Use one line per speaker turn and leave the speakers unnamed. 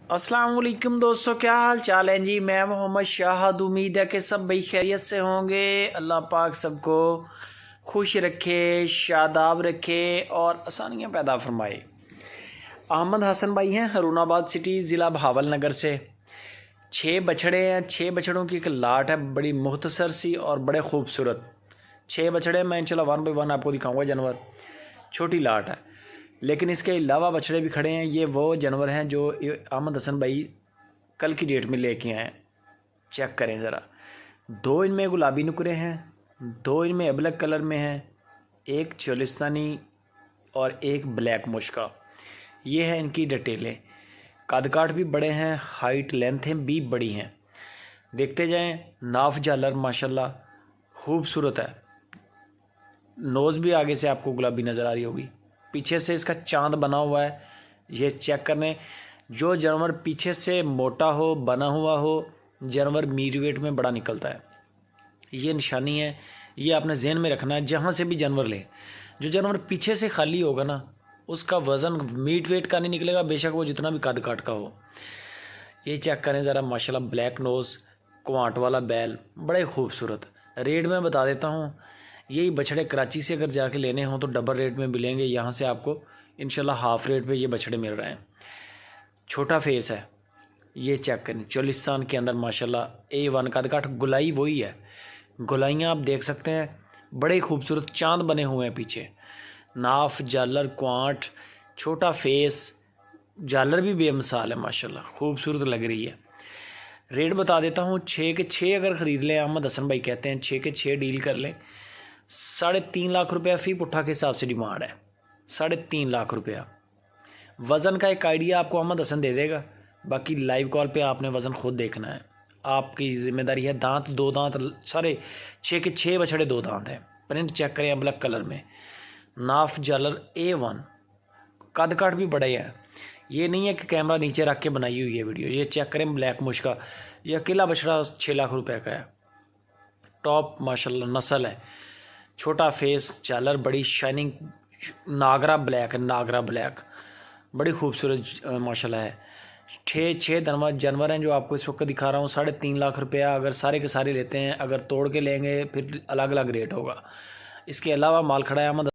अस्सलाम वालेकुम दोस्तों, क्या हाल चाल है जी। मैं मोहम्मद शाहद। उम्मीद है कि सब भाई खैरियत से होंगे। अल्लाह पाक सबको खुश रखे, शादाब रखे और आसानियाँ पैदा फरमाए। अहमद हसन भाई हैं हरूनाबाद सिटी, ज़िला भावल नगर से। 6 बछड़े हैं। 6 बछड़ों की एक लाट है, बड़ी मुख्तसर सी और बड़े खूबसूरत 6 बछड़े। मैं इंशाल्लाह 1 बाय 1 आपको दिखाऊंगा जानवर। छोटी लाट है, लेकिन इसके अलावा बछड़े भी खड़े हैं। ये वो जानवर हैं जो अहमद हसन भाई कल की डेट में लेके आए हैं। चेक करें ज़रा। 2 इनमें गुलाबी नुकरे हैं, 2 इनमें अबलग कलर में हैं, एक चोलिस्तानी और एक ब्लैक मुश्का। ये है इनकी डिटेलें। कद काठ भी बड़े हैं, हाइट लेंथें भी बड़ी हैं। देखते जाएं। नाफ झालर माशाल्लाह खूबसूरत है। नोज़ भी आगे से आपको गुलाबी नज़र आ रही होगी, पीछे से इसका चांद बना हुआ है। ये चेक करने। जो जानवर पीछे से मोटा हो, बना हुआ हो, जानवर मीट वेट में बड़ा निकलता है। ये निशानी है, ये आपने जहन में रखना है। जहाँ से भी जानवर ले, जो जानवर पीछे से खाली होगा ना, उसका वज़न मीट वेट का नहीं निकलेगा, बेशक वो जितना भी कद काट का हो। ये चेक करें ज़रा माशाल्लाह। ब्लैक नोज़, क्वांट वाला बैल, बड़े खूबसूरत। रेट में बता देता हूँ। यही बछड़े कराची से अगर जाके लेने हों तो डबल रेट में मिलेंगे। यहाँ से आपको इंशाल्लाह हाफ़ रेट पे ये बछड़े मिल रहे हैं। छोटा फेस है। ये चेक करें। चोलिस्तान के अंदर माशाल्लाह A1 कद काठ। गुलाई वही है, गुलाइयाँ आप देख सकते हैं। बड़े खूबसूरत चांद बने हुए हैं पीछे। नाफ, जालर, क्वांट, छोटा फेस, जालर भी बेमिसाल है माशाल्लाह, खूबसूरत लग रही है। रेट बता देता हूँ। 6 के 6 अगर ख़रीद लें, अहमद हसन भाई कहते हैं 6 के 6 डील कर लें। 3.5 लाख रुपया फ़ी पुट्ठा के हिसाब से डिमांड है। 3.5 लाख रुपया। वज़न का एक आइडिया आपको अहमद हसन दे देगा, बाकी लाइव कॉल पे आपने वज़न खुद देखना है, आपकी ज़िम्मेदारी है। दांत 2 दांत सारे 6 के 6 बछड़े 2 दांत हैं। प्रिंट चेक करें ब्लैक कलर में। नाफ जालर A1। कद काठ भी बड़े हैं। ये नहीं है कि कैमरा नीचे रख के बनाई हुई है वीडियो। ये चेक करें ब्लैक मुश्का। ये अकेला बछड़ा 6 लाख रुपए का है। टॉप माशाल्लाह नस्ल है। छोटा फेस, जालर बड़ी शाइनिंग, नागरा ब्लैक है, नागरा ब्लैक बड़ी खूबसूरत माशाल्लाह है। 6 जानवर हैं जो आपको इस वक्त दिखा रहा हूँ। 3.5 लाख रुपया अगर सारे के सारे लेते हैं। अगर तोड़ के लेंगे फिर अलग अलग रेट होगा। इसके अलावा माल खड़ा है अहमद